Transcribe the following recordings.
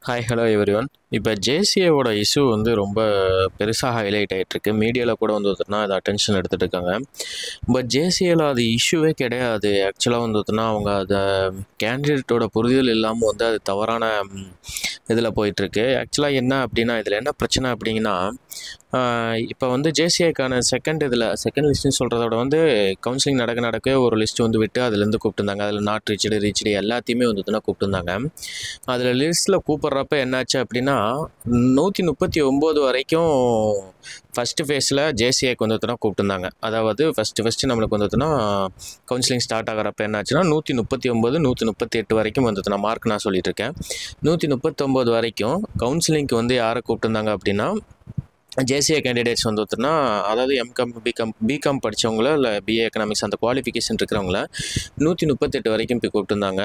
Hi hello everyone. இப்போ ஜேசிஏவோட issue வந்து ரொம்ப பெருசாக ஹைலைட் ஆகிட்டுருக்கு. மீடியாவில் கூட வந்து பார்த்தீங்கன்னா அதை அட்டென்ஷன் எடுத்துகிட்டு இருக்காங்க. பட் ஜேசிஏவில் அது இஷ்யூவே கிடையாது. ஆக்சுவலாக வந்து பார்த்தீங்கன்னா அவங்க அதை கேண்டிடேட்டோட புரிதல் இல்லாமல் வந்து அது தவறான இதில் போயிட்டுருக்கு. ஆக்சுவலாக என்ன அப்படின்னா இதில் என்ன பிரச்சனை அப்படிங்கன்னா இப்போ வந்து ஜேசிஏக்கான செகண்ட் லிஸ்ட்டுன்னு சொல்கிறதோட வந்து கவுன்சிலிங் நடக்க ஒரு லிஸ்ட் வந்து விட்டு அதுலேருந்து கூப்பிட்டுருந்தாங்க. அதில் நாட் ரீச்டு எல்லாத்தையுமே வந்து பார்த்தீங்கன்னா கூப்பிட்டுருந்தாங்க. அதில் லிஸ்ட்டில் கூப்பிட்றப்ப என்னாச்சு அப்படின்னா 139 வரைக்கும் ஃபஸ்ட்டு ஃபேஸில் ஜேசிஏக்கு வந்து பார்த்தோன்னா கூப்பிட்டுருந்தாங்க. அதாவது ஃபஸ்ட்டு நம்மளுக்கு வந்து பார்த்தோன்னா கவுன்சிலிங் ஸ்டார்ட் ஆகிறப்ப என்னாச்சுன்னா 139 138 வரைக்கும் வந்து நான் மார்க் நான் சொல்லிட்டு இருக்கேன். 139 வரைக்கும் கவுன்சிலிங்க்கு வந்து யாரை கூப்பிட்டுருந்தாங்க அப்படின்னா ஜேசிஏ கேண்டிடேட்ஸ் வந்து பார்த்தோன்னா அதாவது பிகாம் படித்தவங்கள இல்லை பிஏ எக்கனாமிக்ஸ் அந்த குவாலிஃபிகேஷன் இருக்கிறவங்கள 138 வரைக்கும் போய் கூப்பிட்டுருந்தாங்க.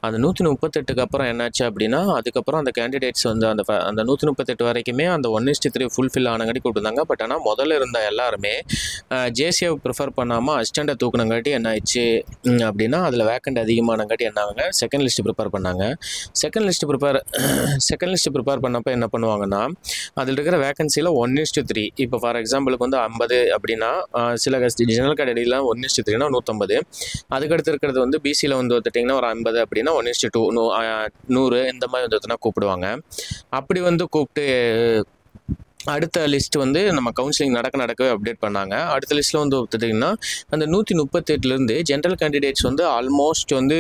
அந்த 138க்கு அப்புறம் என்னாச்சு அப்படின்னா அதுக்கப்புறம் அந்த கேண்டிடேட்ஸ் வந்து அந்த 138 வரைக்குமே அந்த 1:3 ஃபுல்ஃபில் ஆனங்காட்டி கூப்பிட்டுருந்தாங்க. பட் ஆனால் முதல்ல இருந்த எல்லாருமே ஜேசிஏவை ப்ரிஃபர் பண்ணாமல் அசிஸ்டண்ட்டை தூக்குனங்காட்டி என்ன ஆயிடுச்சு அப்படின்னா அதில் வேக்கண்ட் அதிகமானங்காட்டி என்ன ஆகுங்க, செகண்ட் லிஸ்ட்டு ப்ரிப்பேர் பண்ணாங்க. செகண்ட் லிஸ்ட்டு ப்ரிப்பேர் பண்ணப்போ என்ன பண்ணுவாங்கன்னா அதில் இருக்கிற வேக்கன்சியில் 1:3 இப்போ ஃபார் எக்ஸாம்பிளுக்கு வந்து 50 அப்படின்னா சில ஜெனரல் கேட்டகரியில் 1:3னா 150. அதுக்கடுத்து இருக்கிறது வந்து பிசியில் வந்து வந்துட்டிங்கன்னா ஒரு 50 அப்படின்னா 1:2 100 இந்த மாதிரி வந்து கூப்பிடுவாங்க. அப்படி வந்து கூப்பிட்டு அடுத்த லிஸ்ட் வந்து நம்ம கவுன்சிலிங் நடக்கவே அப்டேட் பண்ணாங்க. அடுத்த லிஸ்ட்டில் வந்து பார்த்துட்டிங்கன்னா அந்த 138லேருந்து ஜென்ரல் கேண்டிடேட்ஸ் வந்து ஆல்மோஸ்ட் வந்து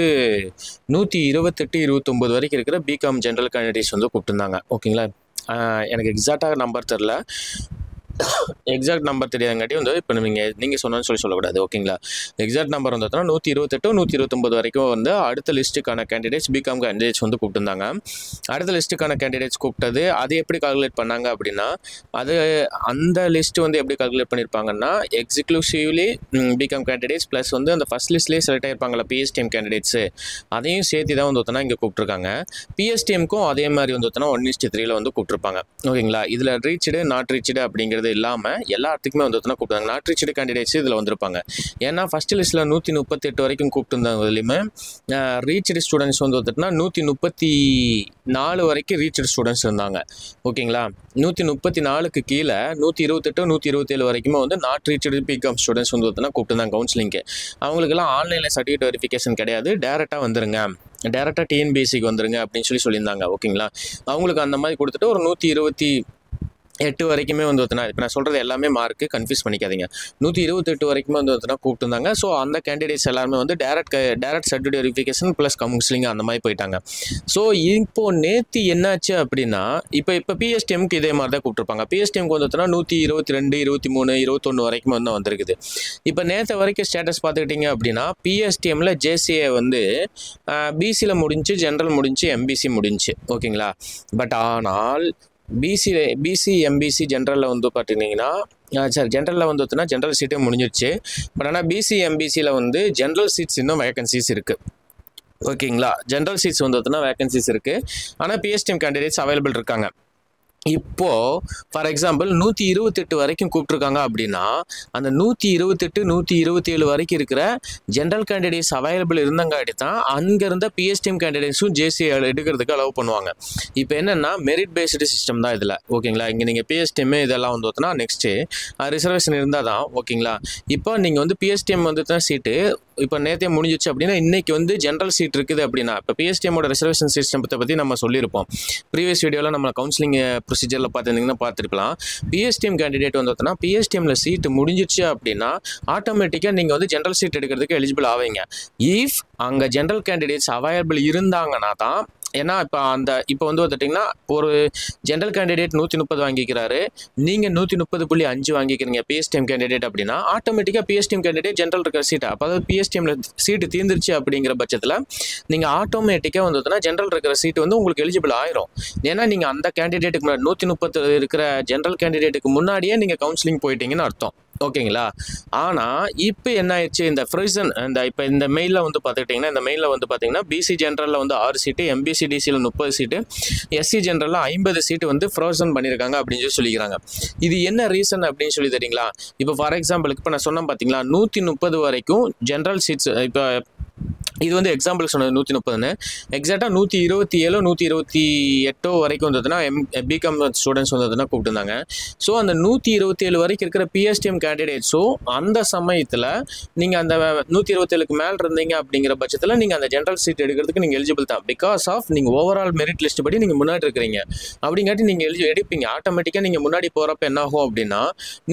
128 29 வரைக்கும் இருக்கிற பிகாம் ஜென்ரல் கேண்டிடேட்ஸ் வந்து கூப்பிட்டுருந்தாங்க. ஓகேங்களா, எனக்கு எக்ஸாக்டாக நம்பர் தெரியாதங்காட்டி வந்து இப்போ நீங்கள் சொன்னான்னு சொல்லக்கூடாது. ஓகேங்களா, எக்ஸாக்ட் நம்பர் வந்து 128 129 வரைக்கும் வந்து அடுத்த லிஸ்ட்டுக்கான கேண்டிடேட்ஸ் பிகாம் கேண்டிடேட்ஸ் வந்து கூப்பிட்டுருந்தாங்க. அடுத்த லிஸ்ட்டுக்கான கேண்டிடேட்ஸ் கூப்பிட்டது அது எப்படி கால்குலேட் பண்ணாங்க அப்படின்னா அந்த லிஸ்ட் வந்து எப்படி கால்குலேட் பண்ணியிருப்பாங்கன்னா எக்ஸ்க்ளூசிவ்லி பிகாம் கேண்டிடேட்ஸ் ப்ளஸ் வந்து அந்த ஃபஸ்ட் லிஸ்ட்லேயே செலக்ட் ஆகிருப்பாங்களா பிஎஸ்டிஎம் கேண்டிடேட்ஸு அதையும் சேர்த்து தான் வந்து இங்கே கூப்பிட்ருக்காங்க. பிஎஸ்டிஎம்க்கும் அதே மாதிரி வந்து 1:3 வந்து கூப்பிட்ருப்பாங்க. ஓகேங்களா, இதில் ரீச்டு நாட் ரீச்டு அப்படிங்கிறது இல்லாமல் எல்லாத்துக்குமே வந்து கூப்பிட்டாங்க. நாட் ரீச்டு கேண்டிடேட்ஸ் இதில் வந்திருப்பாங்க. ஏன்னா ஃபஸ்ட் லிஸ்ட்டில் 138 வரைக்கும் கூப்பிட்டுருந்தவங்களையுமே ரீச்டு ஸ்டூடெண்ட்ஸ் வந்து 134 வரைக்கும் ரீச்டு ஸ்டூடெண்ட்ஸ் இருந்தாங்க. ஓகேங்களா, 134க்கு கீழே 128 127 வரைக்குமே வந்து நாட் ரீச்டு பிகாம் ஸ்டூடெண்ட்ஸ் வந்து கூப்பிட்டுருந்தாங்க கவுன்சிலிங்க்கு. அவங்களுக்கெல்லாம் ஆன்லைனில் சர்டிஃபிகேட் வெரிஃபிகேஷன் கிடையாது, டேரெக்டாக வந்துருங்க, டேரெக்டாக டிஎன்பிஎஸ்சிக்கு வந்துருங்க அப்படின்னு சொல்லியிருந்தாங்க. ஓகேங்களா, அவங்களுக்கு அந்த மாதிரி கொடுத்துட்டு ஒரு 128 வரைக்குமே வந்து இப்போ நான் சொல்கிறது எல்லாமே மார்க்கு கன்ஃபியூஸ் பண்ணிக்காதீங்க. 128 வரைக்குமே வந்து கூப்பிட்டுருந்தாங்க. ஸோ அந்த கேண்டிடேட்ஸ் எல்லாருமே வந்து direct certificate verification plus counselling அந்த மாதிரி போயிட்டாங்க. ஸோ இப்போது நேற்று என்னாச்சு அப்படின்னா இப்போ பிஎஸ்டிஎம்க்கு இதே மாதிரி தான் கூப்பிட்டுருப்பாங்க. பிஎஸ்டிஎம்க்கு வந்து 122 23 21 வரைக்கும் வந்து வந்திருக்குது. இப்போ நேற்று வரைக்கும் ஸ்டேட்டஸ் பார்த்துக்கிட்டிங்க அப்படின்னா பிஎஸ்டிஎம்மில் ஜேசிஏ வந்து பிசியில் முடிஞ்சு, ஜென்ரல் முடிஞ்சு, எம்பிசி முடிஞ்சு. ஓகேங்களா, பட் ஆனால் பிசி எம்பிசி ஜென்ரலில் வந்து பார்த்துட்டிங்கன்னா ஜென்ரலில் வந்து ஜென்ரல் சீட்டே முடிஞ்சிருச்சு. பட் ஆனால் பிசி எம்பிசியில் வந்து ஜென்ரல் சீட்ஸ் இன்னும் வேகன்சிஸ் இருக்குது. ஓகேங்களா, ஜென்ரல் சீட்ஸ் வந்து வேகன்சிஸ் இருக்குது. ஆனால் பிஎஸ்டிஎம் கேண்டிடேட்ஸ் அவைலபிள் இருக்காங்க. இப்போது ஃபார் எக்ஸாம்பிள் 128 வரைக்கும் கூப்பிட்ருக்காங்க அப்படின்னா அந்த 128 127 வரைக்கும் இருக்கிற ஜென்ரல் கேண்டிடேட்ஸ் அவைலபிள் இருந்தங்காட்டி தான் அங்கே இருந்த பிஎஸ்டிஎம் கேண்டிடேட்ஸும் ஜேசி எடுக்கிறதுக்கு அலோவ் பண்ணுவாங்க. இப்போ என்னென்னா மெரிட் பேஸ்டு சிஸ்டம் தான் இதில். ஓகேங்களா, இங்கே நீங்கள் பிஎஸ்டிஎம் இதெல்லாம் வந்து நெக்ஸ்ட்டு ரிசர்வேஷன் இருந்தால் தான். ஓகேங்களா, இப்போ நீங்கள் வந்து பிஎஸ்டிஎம் வந்து சீட்டு இப்போ நேற்றே முடிஞ்சிச்சு அப்படின்னா இன்றைக்கி வந்து ஜென்ரல் சீட் இருக்குது அப்படின்னா இப்போ பிஎஸ்டிஎம்மோட ரிசர்வேஷன் சிஸ்டத்தை பற்றி நம்ம சொல்லியிருப்போம். ப்ரீவியஸ் வீடியோவில் நம்ம கவுன்சிலிங் ப்ரொசீஜரில் பார்த்துருந்தீங்கன்னா பார்த்துருக்கலாம். பிஎஸ்டிஎம் கேண்டிடேட் வந்து பிஎஸ்டிஎம்மில் சீட்டு முடிஞ்சிச்சு அப்படின்னா ஆட்டோமேட்டிக்காக நீங்கள் வந்து ஜென்ரல் சீட் எடுக்கிறதுக்கு எலிஜிபிள் ஆவீங்க. இஃப் அங்கே ஜென்ரல் கேண்டிடேட்ஸ் அவைலபிள் இருந்தாங்கன்னா தான். ஏன்னா இப்போ வந்து பார்த்துட்டிங்கன்னா ஒரு ஜென்ரல் கேண்டிடேட் 130 வாங்கிக்கிறாரு, நீங்கள் 130.5 வாங்கிக்கிறீங்க பிஎஸ்டிஎம் கேண்டிடேட் அப்படின்னா ஆட்டோமேட்டிக்காக பிஎஸ்டிஎம் கேண்டிடேட் ஜென்ரல் இருக்கிற சீட்டை அதாவது பிஎஸ்டிஎம்மில் சீட்டு தீர்ந்துருச்சு அப்படிங்கிற பட்சத்தில் நீங்கள் ஆட்டோமேட்டிக்காக வந்து ஜென்ரல் இருக்கிற சீட்டு வந்து உங்களுக்கு எலிஜிபிள் ஆயிரும். ஏன்னா நீங்கள் அந்த கேண்டிடேட்டுக்கு முன்னாடி 130 இருக்கிற ஜென்ரல் கேண்டிடேட்டுக்கு முன்னாடியே நீங்கள் கவுன்சிலிங் போயிட்டீங்கன்னு அர்த்தம். ஓகேங்களா, ஆனால் இப்போ என்ன ஆயிடுச்சு இந்த ஃப்ரீசன் இந்த மெயிலில் வந்து பார்த்துக்கிட்டிங்கன்னா பிசி ஜென்ரலில் வந்து 6 சீட்டு, எம்பிசி டிசியில் 30 சீட்டு, எஸ்சி ஜென்ரலில் 50 சீட்டு வந்து ஃப்ரோசன் பண்ணியிருக்காங்க அப்படின்னு சொல்லிக்கிறாங்க. இது என்ன ரீசன் அப்படின்னு சொல்லி தெரியுங்களா? இப்போ ஃபார் எக்ஸாம்பிளுக்கு இப்போ நான் சொன்னேன் பார்த்தீங்களா 130 வரைக்கும் ஜென்ரல் சீட்ஸ் இப்போ இது வந்து எக்ஸாம்பிள் சொன்னது 130ன்னு. எக்ஸாக்டாக 127 128 வரைக்கும் வந்ததுன்னா பிகாம் ஸ்டூடெண்ட்ஸ் வந்ததுன்னா கூப்பிட்டுருந்தாங்க. ஸோ அந்த 127 வரைக்கும் இருக்கிற பிஎஸ்டிஎம் கேண்டிடேட்ஸும் அந்த சமயத்தில் நீங்கள் அந்த 127க்கு மேலே இருந்தீங்க அப்படிங்கிற பட்சத்தில் நீங்கள் அந்த ஜென்ரல் சீட் எடுக்கிறதுக்கு நீங்கள் எலிஜிபிள் தான். பிகாஸ் ஆஃப் நீங்கள் ஓவரால் மெரிட் லிஸ்ட் படி நீங்கள் முன்னாடி இருக்கிறீங்க அப்படிங்காட்டி நீங்கள் எடுப்பீங்க. ஆட்டோமேட்டிக்காக நீங்கள் முன்னாடி போகிறப்ப என்ன ஆகும் அப்படின்னா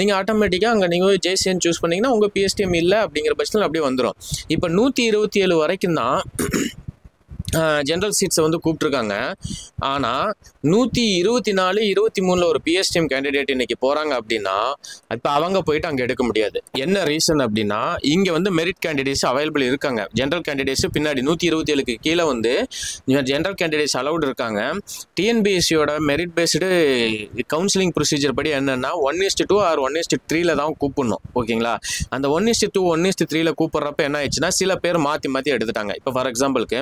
நீங்கள் ஆட்டோமேட்டிக்காக அங்கே நீங்கள் ஜேசிஎன் சூஸ் பண்ணிங்கன்னா உங்கள் பிஎஸ்டிஎம் இல்லை அப்படிங்கிற பட்சத்தில் அப்படியே வந்துடும். இப்போ 127 வரைக்கும் தான் ஜென்ரல் சீட்ஸை வந்து கூப்பிட்ருக்காங்க. ஆனால் 124 23 ஒரு பிஎஸ்டிஎம் கேண்டிடேட் இன்னைக்கு போகிறாங்க அப்படின்னா இப்போ அவங்க போயிட்டு அங்கே எடுக்க முடியாது. என்ன ரீசன் அப்படின்னா இங்கே வந்து மெரிட் கேண்டிடேட்ஸ் அவைலபிள் இருக்காங்க. ஜென்ரல் கேண்டிடேட்ஸு பின்னாடி 127க்கு கீழே வந்து ஜென்ரல் கேண்டிடேட்ஸ் அலௌட் இருக்காங்க. டிஎன்பிஎஸ்சியோட மெரிட் பேஸ்டு கவுன்சிலிங் ப்ரொசீஜர் படி என்னென்னா 1:2 ஆர் 1:3 தான் கூப்பிடணும். ஓகேங்களா? அந்த 1:2 1:3 கூப்பிட்றப்ப என்ன ஆயிடுச்சுன்னா சில பேர் மாற்றி எடுத்துட்டாங்க. இப்போ ஃபார் எக்ஸாம்பிளுக்கு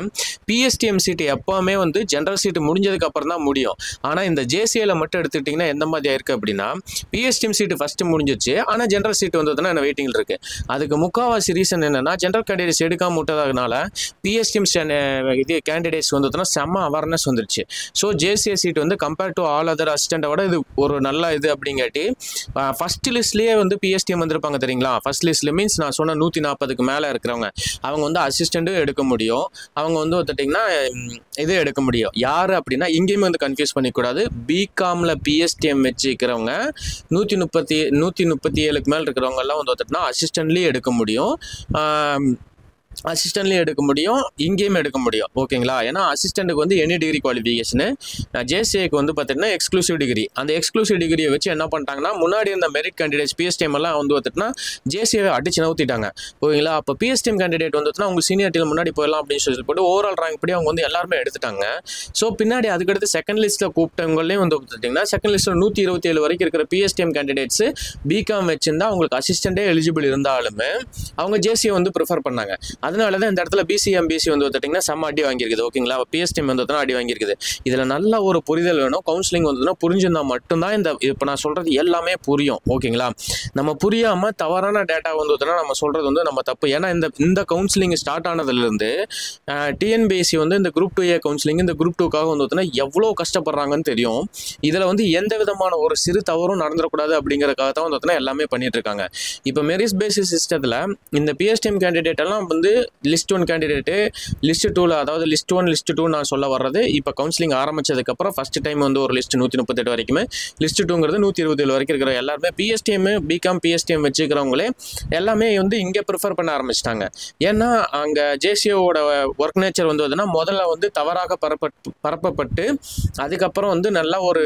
பிஎஸ்டிஎம் சீட்டு எப்போவுமே வந்து ஜென்ரல் சீட்டு முடிஞ்சதுக்கு அப்புறம் தான் முடியும். ஆனால் இந்த ஜேசிஏல மட்டும் எடுத்துக்கிட்டிங்கன்னா எந்த மாதிரி ஆயிருக்கு அப்படின்னா பிஎஸ்டிஎம் சீட்டு ஃபஸ்ட்டு முடிஞ்சிச்சு, ஆனால் ஜென்ரல் சீட்டு வந்ததுன்னா என்ன வெயிட்டிங்கில் இருக்குது. அதுக்கு முக்கால்வாசி ரீசன் என்னென்னா ஜென்ரல் கேண்டிடேட்ஸ் எடுக்காம விட்டதுனால பிஎஸ்டிஎம் இது கேண்டிடேட்ஸ் வந்ததுன்னா செம்ம அவேர்னஸ் வந்துருச்சு. ஸோ ஜேசிஏ சீட் வந்து கம்பேர்ட் டு ஆல் அதர் அசிஸ்டண்ட்டை விட இது ஒரு நல்ல இது அப்படிங்காட்டி ஃபஸ்ட் லிஸ்ட்லேயே வந்து பிஎஸ்டிஎம் வந்திருப்பாங்க தெரியுங்களா. ஃபஸ்ட் லிஸ்ட்டில் மீன்ஸ் நான் சொன்ன 140க்கு மேலே இருக்கிறவங்க அவங்க வந்து அசிஸ்டண்ட்டும் எடுக்க முடியும். அவங்க வந்து பார்த்திங்கன்னா இது எடுக்க முடியும். யார் அப்படின்னா இங்கேயுமே வந்து கன்ஃபியூஸ் பண்ணிக்கூடாது. பிகாமில் பிஎஸ்டிஎம் வச்சுக்கிறவங்க 137க்கு மேலே இருக்கிறவங்க எல்லாம் வந்து பார்த்திங்கன்னா அசிஸ்டண்ட்லேயும் எடுக்க முடியும், இங்கேயும் எடுக்க முடியும். ஓகேங்களா? ஏன்னா அசிஸ்டண்ட்டுக்கு வந்து எனி டிகிரி குவாலிஃபிகேஷனு, ஜேசிஏக்கு வந்து பார்த்தீங்கன்னா எக்ஸ்க்ளூசிவ் டிகிரி. அந்த எக்ஸ்க்ளூசிவ் டிகிரியை வச்சு என்ன பண்ணிட்டாங்கன்னா முன்னாடி இருந்த மெரிட் கேண்டிடேட்ஸ் பிஎஸ்டிஎம் எல்லாம் வந்து பார்த்துட்டுனா ஜேசிஏ அடிச்சு நவுத்திட்டாங்க. ஓகேங்களா? அப்போ பிஎஸ்டிஎம் கேண்டிடேட் வந்துட்டுனா அவங்க சீனியர்ட்டியில் முன்னாடி போயிடலாம் அப்படின்னு சொல்லி போட்டு ஓவரால் ரேங்க் படி அவங்க வந்து எல்லாருமே எடுத்துட்டாங்க. ஸோ பின்னாடி அதுக்கடுத்து செகண்ட் லிஸ்ட்டில் கூப்பிட்டவங்களையும் வந்து பார்த்துட்டிங்கன்னா செகண்ட் லிஸ்ட்டில் 127 வரைக்கும் இருக்கிற பிஎஸ்டிஎம் கேண்டிடேட்ஸ் பிகாம் வச்சுருந்தா அவங்களுக்கு அசிஸ்டண்ட்டே எலிஜிபிள் இருந்தாலுமே அவங்க ஜேசிஏ வந்து ப்ரிஃபர் பண்ணாங்க. அதனால தான் இந்த இடத்துல பிசிஎம்பிசி வந்து பார்த்திங்கன்னா செம்ம அடி வாங்கியிருக்குது. ஓகேங்களா? பிஎஸ்டிஎம் வந்து அடி வாங்கியிருக்குது. இதில் நல்ல ஒரு புரிதல் வேணும். கவுன்சிலிங் வந்ததுன்னா புரிஞ்சிருந்தால் மட்டும்தான் இந்த இப்போ நான் சொல்கிறது எல்லாமே புரியும். ஓகேங்களா? நம்ம புரியாமல் தவறான டேட்டா வந்து நம்ம சொல்கிறது வந்து நம்ம தப்பு. ஏன்னா இந்த கவுன்சிலிங் ஸ்டார்ட் ஆனதுலேருந்து டிஎன்பிஎஸ்சி வந்து இந்த குரூப் 2A கவுன்சிலிங் இந்த குரூப் 2க்காக வந்து எவ்வளோ கஷ்டப்படுறாங்கன்னு தெரியும். இதில் வந்து எந்த விதமான ஒரு சிறு தவறும் நடந்துடக்கூடாது அப்படிங்கிறதுக்காக தான் வந்து எல்லாமே பண்ணிட்டு இருக்காங்க. இப்போ மெரிட் பேசிஸ் சிஸ்டத்தில் இந்த பிஎஸ்டிஎம் கேண்டிடேட் எல்லாம் வந்து லிஸ்ட் 1 கேண்டிடேட்டு லிஸ்ட் 2ல், அதாவது லிஸ்ட் 1 லிஸ்ட் 2 நான் சொல்ல வர்றது இப்போ கவுன்சிலிங் ஆரம்பிச்சதுக்கப்புறம் ஃபஸ்ட் டைம் வந்து ஒரு லிஸ்ட் 138 வரைக்குமே, லிஸ்ட் 2ங்கிறது 127 வரைக்கும் இருக்கிற எல்லாருமே பிஎஸ்டிஎம் பிகாம் பிஎஸ்டிஎம் வச்சுக்கிறவங்களே எல்லாமே வந்து இங்கே ப்ரிஃபர் பண்ண ஆரம்பிச்சிட்டாங்க. ஏன்னா அங்கே ஜேசிஓட ஒர்க் நேச்சர் வந்து முதல்ல வந்து தவறாக பரப்பப்பட்டு அதுக்கப்புறம் வந்து நல்லா ஒரு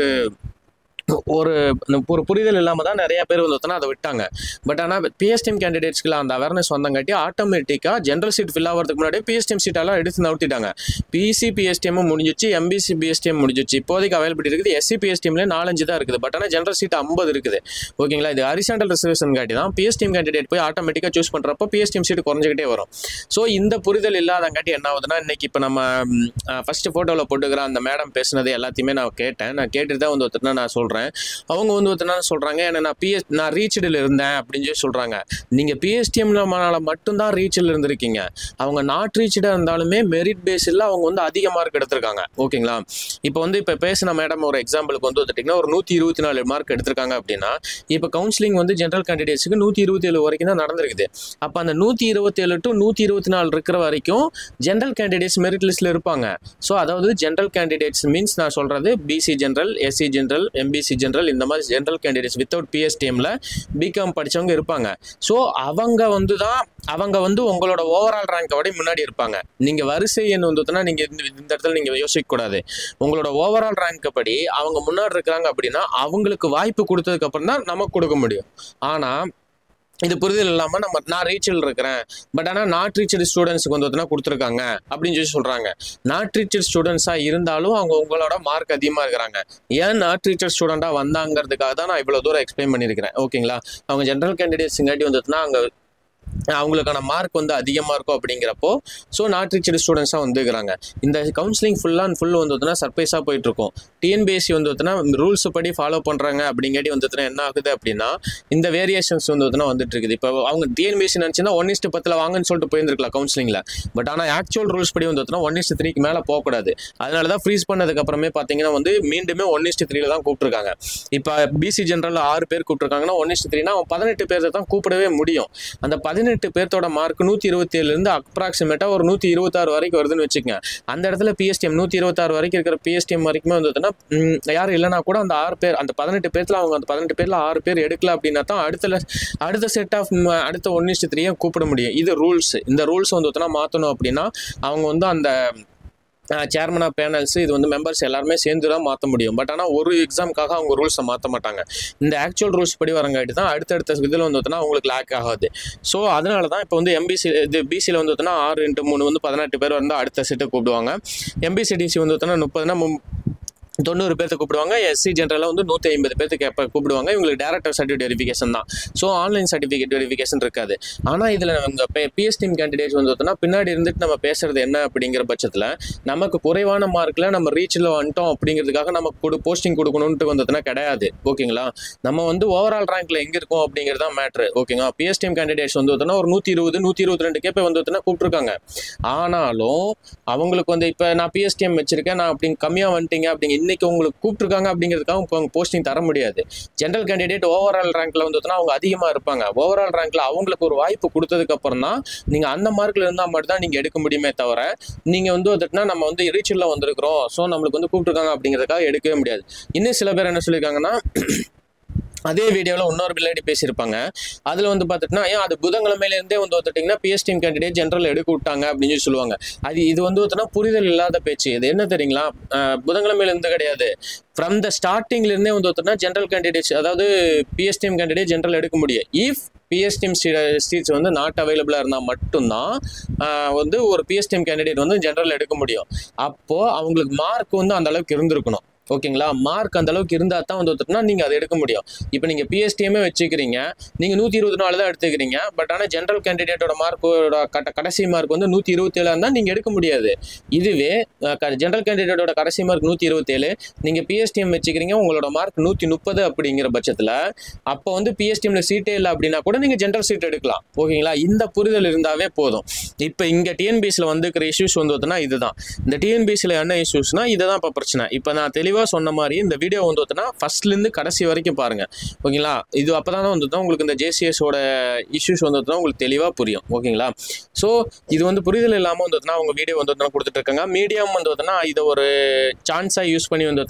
புரிதல் இல்லாமல் தான் நிறைய பேர் வந்து அதை விட்டாங்க. பட் ஆனால் பிஎஸ்டிஎம் கேண்டிடேட்ஸ்க்குலாம் அந்த அவேர்னஸ் வந்தங்காட்டி ஆட்டோமேட்டிக்காக ஜென்ரல் சீட் ஃபில் ஆகிறதுக்கு முன்னாடி பிஎஸ்டிஎம் சீட்டெல்லாம் எடுத்து நவுத்திட்டாங்க. பிசி பிஎஸ்டிஎம்மும் முடிஞ்சிச்சு, எம்பிசி பிஎஸ்டிஎம் முடிஞ்சிச்சு. இப்போதைக்கு அவைலபிலிட்டி இருக்குது. எஸ்சி பிஎஸ்டிஎம்ல 4-5 தான் இருக்குது. பட் ஆனால் ஜென்ரல் சீட் 50 இருக்குது. ஓகேங்களா? இது ஹரிசாண்டல் ரிசர்வேஷன் காட்டி தான் பிஎஸ்டிஎம் கேண்டிடேட் போய் ஆட்டோமேட்டிக்காக சூஸ் பண்ணுறப்போ பிஎஸ்டிஎம் சீட் குறைஞ்சிக்கிட்டே வரும். ஸோ இந்த புரிதல் இல்லாதங்காட்டி என்ன ஆகுதுன்னா இன்னைக்கு இப்போ நம்ம ஃபஸ்ட்டு ஃபோட்டோவில் போட்டுக்கிற அந்த மேடம் பேசுனது எல்லாத்தையுமே நான் கேட்டுட்டு தான் வந்து நான் சொல்கிறேன். அவங்க வந்து என்ன சொல்றாங்க, நான் ரீச்டில் இருந்தேன் அப்படின்னு சொல்லி சொல்றாங்க. நீங்க பிஎஸ்டிஎம்ல மட்டும்தான் ரீச்சில் இருந்திருக்கீங்க. அவங்க நாட் ரீச்சடா இருந்தாலுமே மெரிட் பேஸில் அவங்க வந்து அதிக மார்க் எடுத்திருக்காங்க. ஓகேங்களா? இப்போ பேசின மேடம் ஒரு எக்ஸாம்பிளுக்கு வந்து ஒரு 124 மார்க் எடுத்திருக்காங்க அப்படின்னா இப்போ கவுன்சிலிங் வந்து ஜென்ரல் கேண்டிடேட்ஸுக்கு 127 வரைக்கும் தான் நடந்திருக்குது. அப்போ அந்த 127 to 124 இருக்கிற வரைக்கும் ஜென்ரல் கேண்டிடேட்ஸ் மெரிட் லிஸ்ட்ல இருப்பாங்க. ஸோ அதாவது ஜென்ரல் கேண்டிடேட்ஸ் மீன்ஸ் நான் சொல்றது BC general, SC general, MBC general, இந்த மாதிரி ஜென்ரல் கேண்டிடேட்ஸ் வித்தவுட் பிஎஸ்டிஎம்ல பிகாம் படிச்சவங்க இருப்பாங்க. ஸோ அவங்க வந்து உங்களோட ஓவரால் ரேங்கை விட முன்னாடி இருப்பாங்க. நீங்க வரிசை எண் வந்துன்னா நீங்க இந்த இடத்துல நீங்க யோசிக்க கூடாது. உங்களோட ஓவரால் ரேங்க் படி அவங்க முன்னாடி இருக்காங்க அப்படின்னா அவங்களுக்கு வாய்ப்பு கொடுத்ததுக்கு அப்புறம் தான் நமக்கு கொடுக்க முடியும். ஆனா இது புரிதல் இல்லாமல் நான் ரீச்சில் இருக்கிறேன், பட் ஆனால் நாட் ரீச்சட் ஸ்டூடெண்ட்ஸுக்கு வந்து கொடுத்துருக்காங்க அப்படின்னு சொல்லி சொல்கிறாங்க. நாட் ரீச்சட் ஸ்டூடெண்ட்ஸாக இருந்தாலும் அவங்க உங்களோட மார்க் அதிகமாக இருக்கிறாங்க. ஏன் நாட் ரீச்சட் ஸ்டூடெண்ட்டாக வந்தாங்கிறதுக்காக தான் நான் இவ்வளோ தூரம் எக்ஸ்பிளைன் பண்ணியிருக்கிறேன். ஓகேங்களா? அவங்க ஜென்ரல் கேண்டிடேட்ஸுங்காட்டி வந்துட்டுனா அங்கே அவங்களுக்கான மார்க் வந்து அதிகமாக இருக்கும் அப்படிங்கிறப்போ ஸோ நாட் ரீச்சடு ஸ்டூடெண்ட்ஸாக வந்துக்கிறாங்க. இந்த கவுன்சிலிங் ஃபுல் அண்ட் ஃபுல் வந்து பார்த்தீங்கன்னா சர்ப்ரைஸாக போயிட்டுருக்கும். டிஎன்பிஎஸ்சி வந்து பார்த்தீங்கன்னா ரூல்ஸ் படி ஃபாலோ பண்ணுறாங்க அப்படிங்காட்டி வந்து பார்த்தீங்கன்னா என்ன ஆகுது அப்படின்னா இந்த வேரியேஷன்ஸ் வந்து பார்த்தீங்கன்னா வந்துட்டு இருக்குது. இப்போ அவங்க டிஎன்பிஎஸ்சி நினச்சின்னா 1:10 வாங்கன்னு சொல்லிட்டு போயிருந்துருக்கலாம் கவுன்சிலிங்கில். பட் ஆனால் ஆக்சுவல் ரூல்ஸ் படி வந்து பார்த்தீங்கன்னா 1:3 மேலே போகக்கூடாது. அதனால தான் ஃப்ரீஸ் பண்ணதுக்கப்புறமே பார்த்தீங்கன்னா வந்து மீண்டுமே 1:3 தான் கூப்பிட்டுருக்காங்க. இப்போ பிசி ஜென்ரல் 6 பேர் கூப்பிட்டுருக்காங்கன்னா 1:3 அவன் 18 பேர் தான் கூப்பிடவே முடியும். அந்த 18 பேர்த்தோட மார்க் 127 அப்ராக்சிமேட்டா ஒரு 126 வரைக்கும் வருதுன்னு வச்சுக்கோங்க. அந்த இடத்துல பிஎஸ்டிஎம் 126 வரைக்கும் இருக்கிற பிஎஸ்டிஎம் வரைக்குமே வந்துன்னா யாரும் இல்லைனா கூட அந்த 6 பேர் அந்த 18 பேர்ல அவங்க அந்த 18 பேர்ல 6 பேர் எடுக்கல அப்படின்னா தான் அடுத்த செட் ஆஃப் அடுத்த 1:3 கூப்பிட முடியும். இது ரூல்ஸ். இந்த ரூல்ஸ் வந்து மாற்றணும் அப்படின்னா அவங்க வந்து அந்த சேர்மன் ஆஃப் பேனல்ஸ் இது வந்து மெம்பர்ஸ் எல்லாருமே சேர்ந்து தான் மாற்ற முடியும். பட் ஆனால் ஒரு எக்ஸாமுக்காக அவங்க ரூல்ஸை மாற்ற மாட்டாங்க. இந்த ஆக்சுவல் ரூல்ஸ் படி வரங்காட்டி தான் அடுத்தடுத்த இதில் வந்து அவங்களுக்கு லேக் ஆகாது. ஸோ அதனால தான் இப்போ வந்து எம்பிசி இது பிசியில் வந்து 6x3 வந்து 18 பேர் வந்து அடுத்த செட்டு கூப்பிடுவாங்க. எம்பிசிடிசி வந்து 30னா 90 பேர்த்து கூப்பிடுவாங்க. எஸ்சி ஜென்ரலாக வந்து 150 பேர்த்துக்கு கூப்பிடுவாங்க. இவங்களுக்கு டேரக்டர் சர்டிஃபிகேட் வெரிஃபிகேஷன் தான். ஸோ ஆன்லைன் சர்டிஃபிகேட் வெரிஃபிகேஷன் இருக்காது. ஆனால் இதில் நம்ம பிஎஸ்டிஎம் கேண்டிடேட்ஸ் வந்து பின்னாடி இருந்துட்டு நம்ம பேசுறது என்ன அப்படிங்கிற பட்சத்தில் நமக்கு குறைவான மார்க்கில் நம்ம ரீச்சில் வந்துட்டோம் அப்படிங்கிறதுக்காக நமக்கு போஸ்டிங் கொடுக்கணுன்ட்டு வந்ததுன்னா கிடையாது. ஓகேங்களா? நம்ம வந்து ஓவரால் ரேங்க்ல எங்கே இருக்கோம் அப்படிங்கிறது தான் மேட்ரு. ஓகேங்களா? பிஎஸ்டிஎம் கேண்டிடேட்ஸ் வந்து 120 122 கேப்பை வந்து கூப்பிட்டுருக்காங்க. ஆனாலும் அவங்களுக்கு வந்து இப்போ நான் பிஎஸ்டிஎம் வச்சிருக்கேன் நான் அப்படி கம்மியாக வந்துட்டீங்க அப்படிங்க இன்னைக்கு உங்களுக்கு கூப்பிட்டுருக்காங்க அப்படிங்கிறதுக்காக அவங்க போஸ்டிங் தர முடியாது. ஜென்ரல் கேண்டிடேட் ஓவரால் ரேங்க்ல வந்து அவங்க அதிகமாக இருப்பாங்க. ஓவரால் ரேங்க்ல அவங்களுக்கு ஒரு வாய்ப்பு கொடுத்ததுக்கு அப்புறம் தான் நீங்க அந்த மார்க்ல இருந்தால் மட்டும் தான் நீங்க எடுக்க முடியுமே தவிர நீங்க வந்து நம்ம வந்து ரீச்சில் வந்திருக்கிறோம் ஸோ நம்மளுக்கு வந்து கூப்பிட்டுருக்காங்க அப்படிங்கிறதுக்காக எடுக்கவே முடியாது. இன்னும் சில பேர் என்ன சொல்லியிருக்காங்கன்னா அதே வீடியோவில் இன்னொரு பிள்ளைடி பேசியிருப்பாங்க. அதில் வந்து பார்த்துட்டுனா ஏன் அது புதன்கிழமையிலேருந்தே வந்து வந்துட்டிங்கன்னா பிஎஸ்டிஎம் கேண்டிடேட் ஜென்ரல் எடுக்க விட்டாங்க அப்படின்னு சொல்லி சொல்லுவாங்க. இது வந்து பார்த்தீங்கன்னா புரிதல் இல்லாத பேச்சு. இது என்ன தெரியுங்களா? புதன்கிழமையிலேருந்து கிடையாது, ஃப்ரம் த ஸ்டார்டிங்லேருந்தே வந்து பார்த்தீங்கன்னா ஜென்ரல் கேண்டிடேட்ஸ் அதாவது பிஎஸ்டிஎம் கேண்டிடேட் ஜென்ரல் எடுக்க முடியும். இஃப் பிஎஸ்டிஎம் சீட்ஸ் வந்து நாட் அவைலபிளாக இருந்தால் மட்டும்தான் வந்து ஒரு பிஎஸ்டிஎம் கேண்டிடேட் வந்து ஜென்ரல் எடுக்க முடியும். அப்போது அவங்களுக்கு மார்க் வந்து அந்த அளவுக்கு இருந்திருக்கணும். ஓகேங்களா? மார்க் அந்த அளவுக்கு இருந்தால் தான் வந்து நீங்கள் அதை எடுக்க முடியும். இப்போ நீங்கள் பிஎஸ்டிஎம்மே வச்சுக்கிறீங்க, நீங்கள் 124 தான் எடுத்துக்கிறீங்க. பட் ஆனால் ஜென்ரல் கேண்டிடேட்டோட மார்க்கோட கடைசி மார்க் வந்து 127 இருந்தால் நீங்கள் எடுக்க முடியாது. இதுவே ஜென்ரல் கேண்டிடேட்டோட கடைசி மார்க் 127, நீங்கள் பிஎஸ்டிஎம் வச்சுக்கிறீங்க, உங்களோட மார்க் 130 அப்படிங்கிற பட்சத்தில் அப்போ வந்து பிஎஸ்டிஎம்ல சீட்டே இல்லை அப்படின்னா கூட நீங்கள் ஜென்ரல் சீட் எடுக்கலாம். ஓகேங்களா? இந்த புரிதல் இருந்தாவே போதும். இப்போ இங்கே டிஎன்பிஎஸ்சியில் வந்துக்கிற இஷ்யூஸ் வந்து இதுதான். இந்த டிஎன்பிஎஸ்சியில் என்ன இஷ்யூஸ்னால் இதுதான் இப்போ பிரச்சனை. இப்போ நான் தெளிவாக சொன்ன மாதிரி இந்த வீடியோ வந்து ஃபர்ஸ்ட்லேருந்து கடைசி வரைக்கும் பாருங்க. ஓகேங்களா? இது அப்பதான் வந்து உங்களுக்கு இந்த ஜேசிஎஸோட இஷ்யூஸ் வந்து உங்களுக்கு தெளிவாக புரியும். ஓகேங்களா? ஸோ இது வந்து புரிதல் இல்லாமல் வந்து அவங்க வீடியோ வந்து கொடுத்துட்டு இருக்காங்க. மீடியம் வந்து இதை ஒரு சான்ஸாக யூஸ் பண்ணி வந்து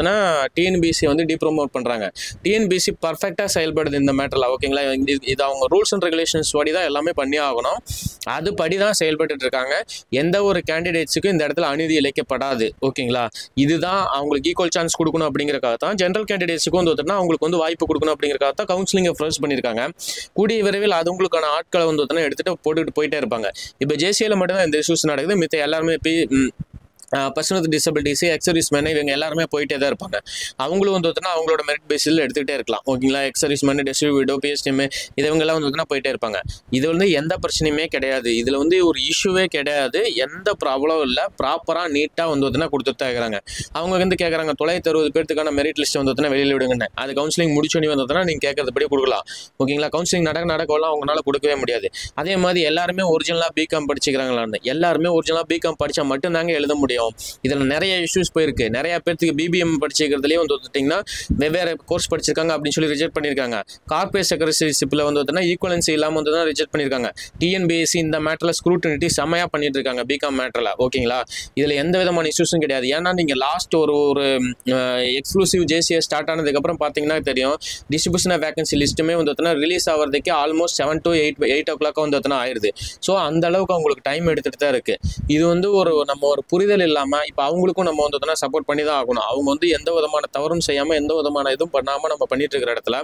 டிஎன்பிஎஸ்சி வந்து டிப்ரோமோட் பண்ணுறாங்க. டிஎன்பிஎஸ்சி பர்ஃபெக்டாக செயல்படுது இந்த மேட்டரில். ஓகேங்களா? இது அவங்க ரூல்ஸ் அண்ட் ரெகுலேஷன்ஸ் படி தான் எல்லாமே பண்ணி ஆகணும். அது படி தான் செயல்பட்டு இருக்காங்க. எந்த ஒரு கேண்டிடேட்ஸுக்கும் இந்த இடத்துல அநீதி இழைக்கப்படாது. ஓகேங்களா? இதுதான் அவங்களுக்கு ஈக்குவல் சான்ஸ் கொடுக்கணும் அப்படிங்கிறக்காக தான் ஜென்ரல் கேண்டிடேட்ஸுக்கு வந்து அவங்களுக்கு வந்து வாய்ப்பு கொடுக்கணும் அப்படிங்கிறக்காக தான் கவுன்சிலிங்கை ஃப்ரெஷ் பண்ணியிருக்காங்க. கூடிய விரைவில் அது உங்களுக்கான ஆட்களை வந்து எடுத்துகிட்டு போட்டுக்கிட்டு போயிட்டே இருப்பாங்க. இப்போ ஜேசியில் மட்டும்தான் இந்த இஷ்யூஸ் நடக்குது. மித்த எல்லாருமே person with disabilities, ex-service man இவங்க எல்லாருமே போயிட்டே தான் இருப்பாங்க. அவங்களும் வந்து அவங்களோட மெரிட் பேஸில் எடுத்துகிட்டே இருக்கலாம். ஓகேங்களா? எக்ஸர்வீஸ் மேன், டிஸ்ட்ரிபியூட்டோ, பிஎஸ்டிஎம் இவங்கெல்லாம் வந்து போயிட்டே இருப்பாங்க. இது வந்து எந்த பிரச்சனையுமே கிடையாது. இதில் வந்து ஒரு இஷ்யூவே கிடையாது. எந்த ப்ராப்ளம் இல்லை. ப்ராப்பராக நீட்டாக வந்து கொடுத்துட்டு தான் இருக்கிறாங்க. அவங்க வந்து கேட்குறாங்க 960 பேர்த்துக்கான மெரிட் லிஸ்ட் வந்து வெளியில் விடுங்கன்னு. அது கவுன்சிலிங் முடிச்சோன்னே வந்து நீங்கள் கேட்கறதுபடி கொடுக்கலாம். ஓகேங்களா? கவுன்சிலிங் நடக்கலாம் அவங்களால கொடுக்கவே முடியாது. அதே மாதிரி எல்லாருமே ஒரிஜினலாக பிகாம் படிச்சுக்கிறாங்களான்னு எல்லாருமே ஒரிஜினலாக பிகாம் படித்தா மட்டும்தாங்க எழுத முடியும். இதில் நிறைய இஷ்யூஸ் போயிருக்கு. நிறைய பேருக்கு பிபிஎம் படிச்சிருக்கிறதுலேயே வந்து வந்துட்டிங்கன்னா வெவ்வேறு கோர்ஸ் படிச்சிருக்காங்க அப்படின்னு சொல்லி ரிஜெக்ட் பண்ணியிருக்காங்க. கார்பரேட் செக்ரட்டரிஷிப்பில் வந்து ஈக்குவலன்சி இல்லாமல் வந்து தான் ரிஜெக்ட் பண்ணியிருக்காங்க. டிஎன்பிஎஸ்சி இந்த மேட்டரில் ஸ்க்ரூட்டினிட்டி செம்மையாக பண்ணிட்டு இருக்காங்க பிகாம் மேட்டரில். ஓகேங்களா? இதில் எந்த விதமான இஷ்யூஸும் கிடையாது. ஏன்னா நீங்கள் லாஸ்ட் ஒரு எக்ஸ்க்ளூசிவ் ஜேசிஎஸ் ஸ்டார்ட் ஆனதுக்கப்புறம் பார்த்தீங்கன்னா தெரியும் டிஸ்ட்ரிபியூஷன் ஆஃப் வேகன்சி லிஸ்ட்டுமே வந்து ரிலீஸ் ஆகிறதுக்கு ஆல்மோஸ்ட் 7 to 8 o'clock வந்து ஆயிடுது. ஸோ அந்த அளவுக்கு அவங்களுக்கு டைம் எடுத்துகிட்டு தான் இருக்குது. இது வந்து நம்ம ஒரு புரிதல் இல்லாமல் இப்போ அவங்களுக்கும் நம்ம வந்து சப்போர்ட் பண்ணி தான் ஆகணும். அவங்க வந்து எந்த விதமான தவறும் செய்யாமல் எந்த விதமான இதுவும் பண்ணாமல் நம்ம பண்ணிட்டு இருக்கிற இடத்துல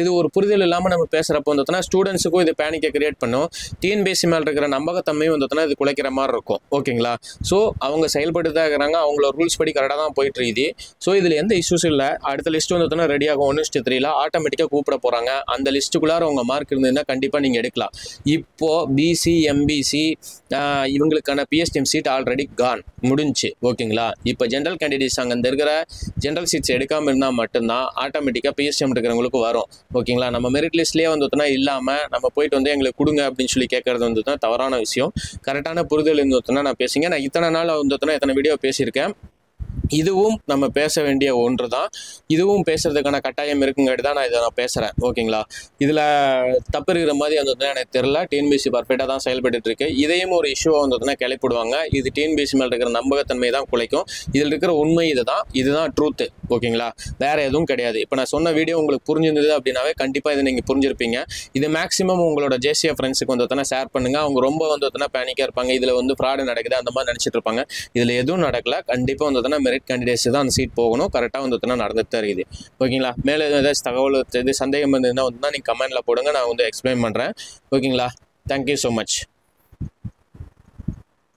இது ஒரு புரிதல் இல்லாமல் நம்ம பேசுகிறப்போ வந்து ஸ்டூடெண்ட்ஸுக்கும் இது பேனிக்கை கிரியேட் பண்ணும். டிஎன்பிஎஸ்சி மேலே இருக்கிற நம்பகத்தன்மையும் வந்து இது குலைக்கிற மாதிரி இருக்கும். ஓகேங்களா? ஸோ அவங்க செயல்பட்டு தான் இருக்கிறாங்க, அவங்களோட ரூல்ஸ் படி கரெக்டாக தான் போயிட்டு இருக்குது. ஸோ இதில் எந்த இஷ்யூஸ் இல்லை. அடுத்த லிஸ்ட் வந்து ரெடி ஆகும் 1:3 ஆட்டோமேட்டிக்காக கூப்பிட போகிறாங்க. அந்த லிஸ்ட்டுக்குள்ளார உங்கள் மார்க் இருந்ததுன்னா கண்டிப்பாக நீங்கள் எடுக்கலாம். இப்போது பிசி எம்பிசி இவங்களுக்கான பிஎஸ்டிஎம் சீட் ஆல்ரெடி கான் முடிஞ்சு. ஓகேங்களா? இப்போ ஜென்ரல் கேண்டிடேட்ஸ் அங்கே இருக்கிற ஜென்ரல் சீட்ஸ் எடுக்காமல் இருந்தால் மட்டும்தான் ஆட்டோமேட்டிக்காக பிஎஸ்டிஎம் இருக்கிறவங்களுக்கு வரும். ஓகேங்களா? நம்ம மெரிட் லிஸ்ட்லேயே வந்து இல்லாமல் நம்ம போயிட்டு வந்து எங்களுக்கு கொடுங்க அப்படின்னு சொல்லி கேட்கறது வந்து தவறான விஷயம். கரெக்டான புரிதல் இருந்துச்சுன்னா நான் பேசுங்க. நான் இத்தனை நாள் வந்து எத்தனை வீடியோ பேசியிருக்கேன். இதுவும் நம்ம பேச வேண்டிய ஒன்று தான். இதுவும் பேசுறதுக்கான கட்டாயம் இருக்குங்காட்டி தான் நான் இதை பேசுகிறேன். ஓகேங்களா? இதில் தப்பு இருக்கிற மாதிரி வந்து எனக்கு தெரில. டிஎன்பிஎஸ்சி பர்ஃபெக்டாக தான் செயல்பட்டு இருக்கு. இதையும் ஒரு இஷ்யூவாக வந்து கிளப்பிடுவாங்க. இது டிஎன்பிஎஸ்சி மேலே இருக்கிற நம்பகத்தன்மை தான் குலைக்கும். இதில் இருக்கிற உண்மை இதுதான் ட்ரூத்து. ஓகேங்களா? வேறு எதுவும் கிடையாது. இப்போ நான் சொன்ன வீடியோ உங்களுக்கு புரிஞ்சிருந்தது அப்படின்னாவே கண்டிப்பாக இதை நீங்கள் புரிஞ்சிருப்பீங்க. இது மேக்ஸிமம் உங்களோட ஜேசிஎஃப் ஃப்ரெண்ட்ஸுக்கு வந்து ஷேர் பண்ணுங்கள். அவங்க ரொம்ப வந்து பேனிக்காக இருப்பாங்க. இதில் வந்து ஃப்ராடு நடக்குது அந்த மாதிரி நினச்சிட்டு இருப்பாங்க. இதில் எதுவும் நடக்கல. கண்டிப்பாக வந்து மெரிட் கேண்டிடேட்ஸ் தான் அந்த சீட் போகணும். கரெக்டாக வந்து நடந்துட்டு தான் இருக்குது. ஓகேங்களா? மேலே ஏதாச்சும் தகவல் இது சந்தேகம் இருந்ததுன்னா வந்து நீங்கள் கமெண்ட்டில் போடுங்க. நான் வந்து எக்ஸ்பிளைன் பண்ணுறேன். ஓகேங்களா? Thank you so much.